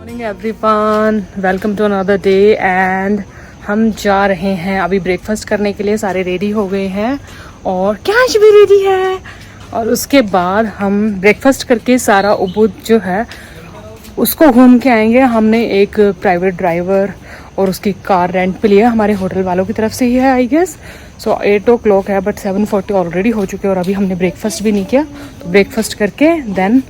Morning everyone, welcome to another day. And हम जा रहे हैं अभी ब्रेकफास्ट करने के लिए। सारे रेडी हो गए हैं और कैश भी रेडी है। और उसके बाद हम ब्रेकफास्ट करके सारा उबुद जो है उसको घूम के आएंगे। हमने एक प्राइवेट ड्राइवर और उसकी कार रेंट पे लिया, हमारे होटल वालों की तरफ से ही है आई गेस। सो 8 o'clock है बट 7:40 ऑलरेडी हो चुके हैं और अभी हमने ब्रेकफास्ट भी नहीं किया। तो ब्रेकफास्ट करके then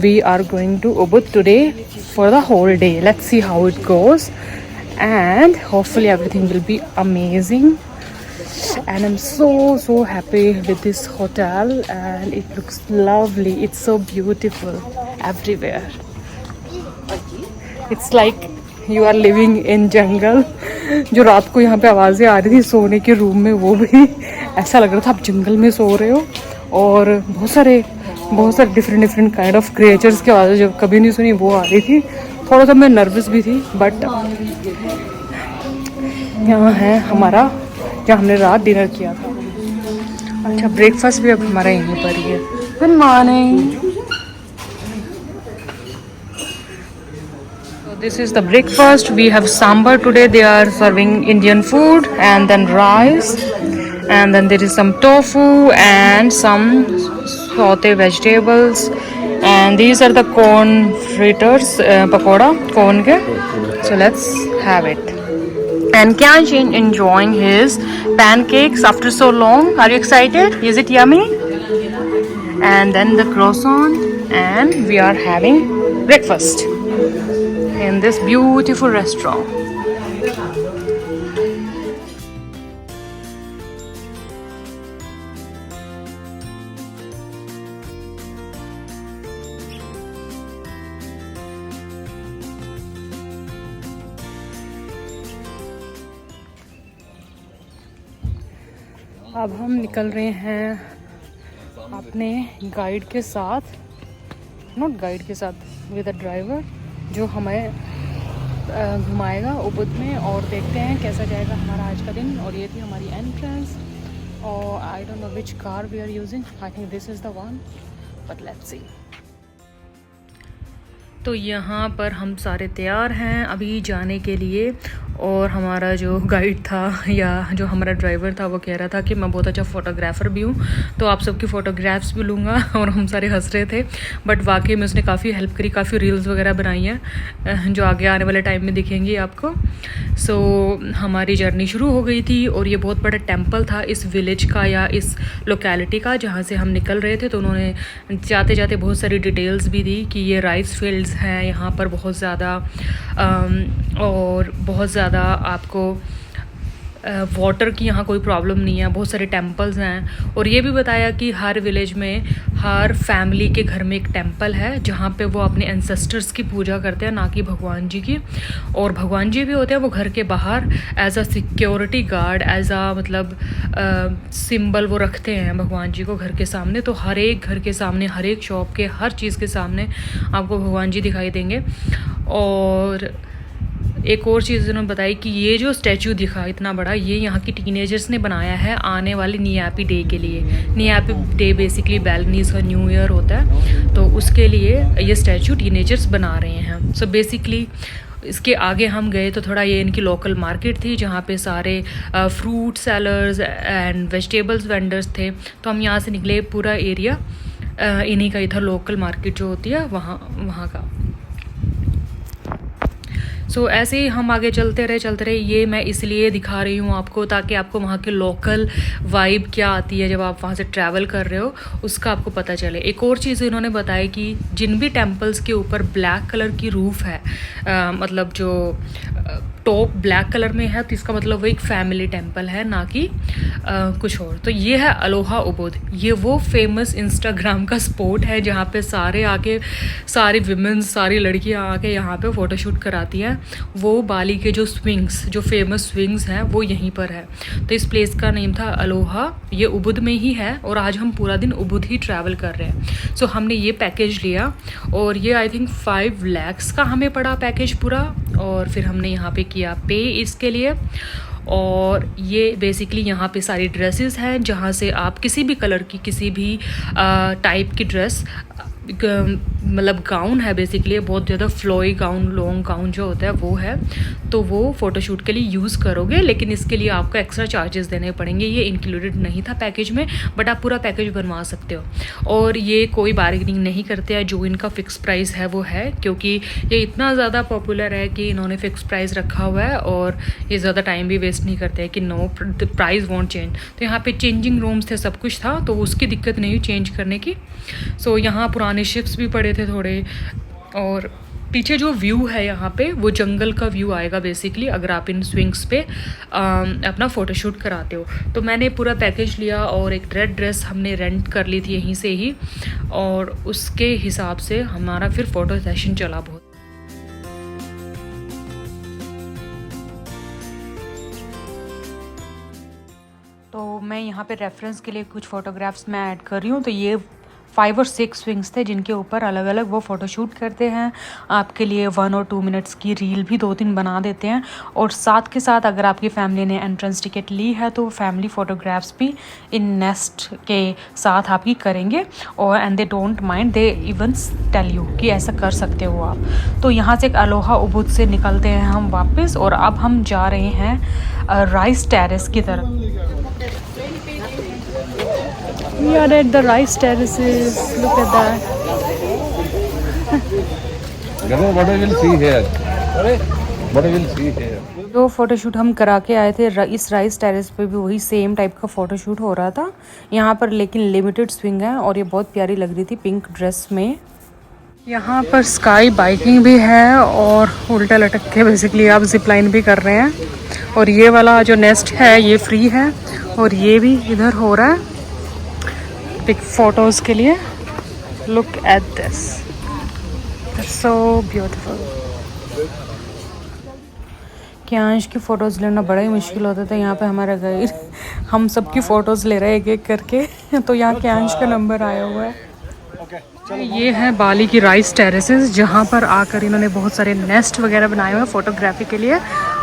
we are going to Ubud today for the whole day. Let's see how it goes and hopefully everything will be amazing. And I'm so happy with this hotel and it looks lovely. It's so beautiful everywhere. It's like you are living in jungle. जो रात को यहाँ पे आवाज़ें आ रही थी सोने के रूम में, वो भी ऐसा लग रहा था आप जंगल में सो रहे हो। और बहुत सारे डिफरेंट काइंड ऑफ क्रिएचर्स की आवाज़ें जो कभी नहीं सुनी वो आ रही थी। थोड़ा सा मैं नर्वस भी थी बट यहाँ है हमारा जहाँ हमने रात डिनर किया था। अच्छा, ब्रेकफास्ट भी अब हमारा यहीं पर ही है। Good morning. This is the breakfast. We have sambar today. They are serving Indian food and then rice and then there is some tofu and some saute vegetables and these are the corn fritters, pakoda corn ke. So let's have it. And Kyansh enjoying his pancakes after so long. Are you excited? Is it yummy? And then the croissant and we are having breakfast in this beautiful restaurant. अब हम निकल रहे हैं अपने guide के साथ, not guide के साथ, विद अ ड्राइवर जो हमें घुमाएगा उबुद में। और देखते हैं कैसा जाएगा हमारा आज का दिन। और ये थी हमारी एंट्रेंस और I don't know which car we are using. I think this is the one but let's see. तो यहाँ पर हम सारे तैयार हैं अभी जाने के लिए। और हमारा जो गाइड था या जो हमारा ड्राइवर था वो कह रहा था कि मैं बहुत अच्छा फ़ोटोग्राफ़र भी हूँ, तो आप सबकी फ़ोटोग्राफ्स भी लूँगा। और हम सारे हंस रहे थे बट वाकई में उसने काफ़ी हेल्प करी, काफ़ी रील्स वगैरह बनाई हैं जो आगे आने वाले टाइम में दिखेंगी आपको। सो हमारी जर्नी शुरू हो गई थी और ये बहुत बड़ा टेम्पल था इस विलेज का या इस लोकेलिटी का जहाँ से हम निकल रहे थे। तो उन्होंने जाते जाते बहुत सारी डिटेल्स भी दी कि ये राइस फील्ड्स हैं यहाँ पर बहुत ज़्यादा और बहुत ज़्यादा आपको वाटर की यहाँ कोई प्रॉब्लम नहीं है, बहुत सारे टेम्पल्स हैं। और ये भी बताया कि हर विलेज में हर फैमिली के घर में एक टेम्पल है जहाँ पे वो अपने एंसेस्टर्स की पूजा करते हैं, ना कि भगवान जी की। और भगवान जी भी होते हैं वो घर के बाहर as a security guard, as a मतलब सिंबल वो रखते हैं भगवान जी को घर के सामने। तो हर एक घर के सामने, हर एक शॉप के, हर चीज़ के सामने आपको भगवान जी दिखाई देंगे। और एक और चीज़ उन्होंने बताई कि ये जो स्टैचू दिखा इतना बड़ा, ये यहाँ की टीनेजर्स ने बनाया है आने वाले नियापी डे के लिए। नियापी डे बेसिकली बैलनीज का न्यू ईयर होता है, तो उसके लिए ये स्टैचू टीनेजर्स बना रहे हैं। सो बेसिकली इसके आगे हम गए तो थोड़ा ये इनकी लोकल मार्केट थी जहाँ पे सारे fruit sellers and vegetables vendors थे। तो हम यहाँ से निकले, पूरा एरिया इन्हीं का ही था, लोकल मार्केट जो होती है वहाँ का। सो ऐसे ही हम आगे चलते रहे। ये मैं इसलिए दिखा रही हूँ आपको ताकि आपको वहाँ के लोकल वाइब क्या आती है जब आप वहाँ से ट्रैवल कर रहे हो उसका आपको पता चले। एक और चीज़ इन्होंने बताया कि जिन भी टेम्पल्स के ऊपर ब्लैक कलर की रूफ़ है, मतलब जो टॉप ब्लैक कलर में है, तो इसका मतलब वो एक फैमिली टेम्पल है, ना कि कुछ और। तो ये है अलोहा उबुद। ये वो फेमस इंस्टाग्राम का स्पॉट है जहाँ पे सारे आके, सारी विमेंस, सारी लड़कियाँ आके यहाँ पे फ़ोटोशूट कराती हैं। वो बाली के जो स्विंग्स, जो फेमस स्विंग्स हैं वो यहीं पर है। तो इस प्लेस का नेम था अलोहा, ये उबुद में ही है। और आज हम पूरा दिन उबुद ही ट्रैवल कर रहे हैं। सो हमने ये पैकेज लिया और ये आई थिंक 5 lakhs का हमें पड़ा पैकेज पूरा। और फिर हमने यहाँ पे किया पे इसके लिए। और ये बेसिकली यहाँ पे सारी ड्रेसेस हैं जहाँ से आप किसी भी कलर की, किसी भी टाइप की ड्रेस मतलब गाउन है बेसिकली, बहुत ज़्यादा फ्लोई गाउन, लॉन्ग गाउन जो होता है वो है, तो वो फ़ोटोशूट के लिए यूज़ करोगे, लेकिन इसके लिए आपको एक्स्ट्रा चार्जेस देने पड़ेंगे। ये इंक्लूडेड नहीं था पैकेज में, बट आप पूरा पैकेज बनवा सकते हो। और ये कोई बार्गेनिंग नहीं करते हैं, जो इनका फ़िक्स प्राइस है वो है, क्योंकि ये इतना ज़्यादा पॉपुलर है कि इन्होंने फ़िक्स प्राइस रखा हुआ है, और ये ज़्यादा टाइम भी वेस्ट नहीं करते हैं कि नो प्राइस वॉन्ट चेंज। तो यहाँ पे चेंजिंग रूम्स थे, सब कुछ था, तो उसकी दिक्कत नहीं हुई चेंज करने की। सो यहाँ पुराने शिप्स भी पड़े थे थोड़े, और पीछे जो व्यू है यहाँ पे वो जंगल का व्यू आएगा बेसिकली, अगर आप इन स्विंग्स पे अपना फ़ोटोशूट कराते हो। तो मैंने पूरा पैकेज लिया, और एक रेड ड्रेस हमने रेंट कर ली थी यहीं से ही, और उसके हिसाब से हमारा फिर फ़ोटो सेशन चला बहुत। तो मैं यहाँ पे रेफरेंस के लिए कुछ फ़ोटोग्राफ्स मैं ऐड कर रही हूँ। तो ये 5 और 6 स्विंग्स थे जिनके ऊपर अलग अलग वो फ़ोटोशूट करते हैं। आपके लिए 1 और 2 मिनट्स की रील भी 2-3 बना देते हैं, और साथ के साथ अगर आपकी फैमिली ने एंट्रेंस टिकट ली है तो फैमिली फ़ोटोग्राफ्स भी इन नेस्ट के साथ आपकी करेंगे, और and they don't mind, they even tell you कि ऐसा कर सकते हो आप। तो यहाँ से एक अलोहा उबुद से निकलते हैं हम वापस, और अब हम जा रहे हैं राइस टेरेस की तरफ। We are at the rice terraces. Look at that. What I will see here? What I will see here? जो फ़ोटोशूट हम करा के आए थे इस राइस टेरेस पे भी वही सेम टाइप का फ़ोटोशूट हो रहा था यहाँ पर, लेकिन लिमिटेड स्विंग है, और ये बहुत प्यारी लग रही थी पिंक ड्रेस में। यहाँ पर स्काई बाइकिंग भी है, और उल्टा लटक के बेसिकली आप जिप लाइन भी कर रहे हैं। और ये वाला जो नेस्ट है ये फ्री है, और ये भी इधर हो रहा है पिक फोटोज़ के लिए। Look at this, so beautiful. Kiansh की फ़ोटोज़ लेना बड़ा ही मुश्किल होता था। यहाँ पे हमारा गाइड हम सब की फ़ोटोज़ ले रहा है एक एक करके। तो यहाँ क्यांश का नंबर आया हुआ है। ये है बाली की राइस टेरेसेस, जहाँ पर आकर इन्होंने बहुत सारे नेस्ट वगैरह बनाए हुए हैं फ़ोटोग्राफी के लिए।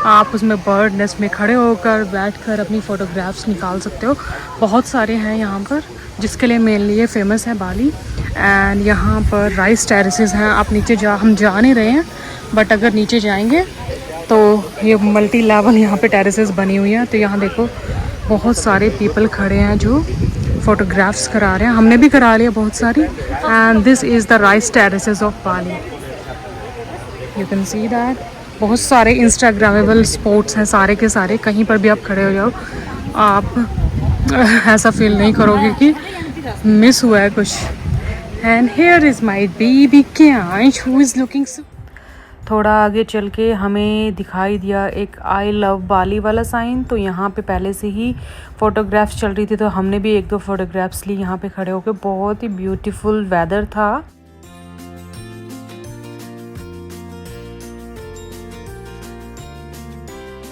आप उसमें बर्ड नेस्ट में खड़े होकर बैठकर अपनी फ़ोटोग्राफ्स निकाल सकते हो। बहुत सारे हैं यहाँ पर, जिसके लिए मेनली ये फेमस है बाली। एंड यहाँ पर राइस टेरेसेस हैं। आप नीचे हम जा नहीं रहे हैं, बट अगर नीचे जाएंगे तो ये मल्टी लेवल यहाँ पे टेरेसेस बनी हुई हैं। तो यहाँ देखो बहुत सारे पीपल खड़े हैं जो फ़ोटोग्राफ्स करा रहे हैं। हमने भी करा लिया बहुत सारी। And this is the rice terraces of Bali, you can see that. बहुत सारे इंस्टाग्रामेबल स्पॉट्स हैं सारे के सारे। कहीं पर भी आप खड़े हो जाओ, आप ऐसा फील नहीं करोगे कि मिस हुआ है कुछ। And here is my baby Kiansh who is looking so. थोड़ा आगे चल के हमें दिखाई दिया एक आई लव बाली वाला साइन। तो यहाँ पे पहले से ही फ़ोटोग्राफ्स चल रही थी, तो हमने भी 1-2 फ़ोटोग्राफ्स ली यहाँ पे खड़े होकर। बहुत ही ब्यूटीफुल वेदर था।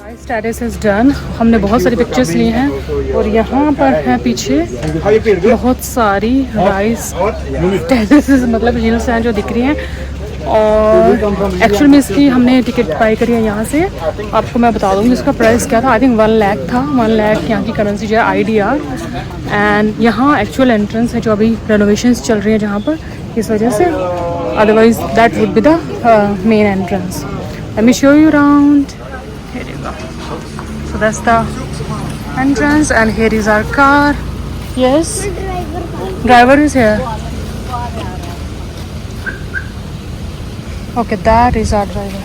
Rice terrace is done. हमने बहुत सारी पिक्चर्स ली हैं, और यहाँ पर है पीछे बहुत सारी राइस टेरेसेस, मतलब हिल्स हैं जो दिख रही हैं। और एक्चुअल में इसकी हमने टिकट बाई करी है यहाँ से। आपको मैं बता दूँगी इसका प्राइस क्या था। आई थिंक 1 लाख था। 1 लाख यहाँ की करेंसी जो है IDR। एंड यहाँ एक्चुअल एंट्रेंस है जो अभी रेनोवेशंस चल रही है जहाँ पर, इस वजह से। Otherwise that would be the main entrance. Let me show you around. Here you go. So that's the entrance, and here is our car. Yes, driver is here. Okay, that is our driver.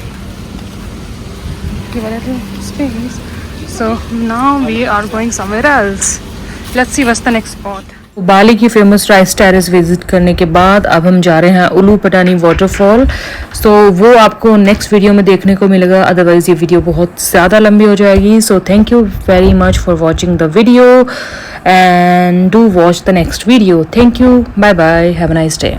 Give a little space. So now we are going somewhere else. Let's see what's the next spot. बाली की famous rice terrace visit करने के बाद अब हम जा रहे हैं उलू Patani waterfall. सो वो आपको नेक्स्ट वीडियो में देखने को मिलेगा, अदरवाइज़ ये वीडियो बहुत ज़्यादा लंबी हो जाएगी। So thank you very much for watching the video, and do watch the next video. Thank you, bye bye, have a nice day.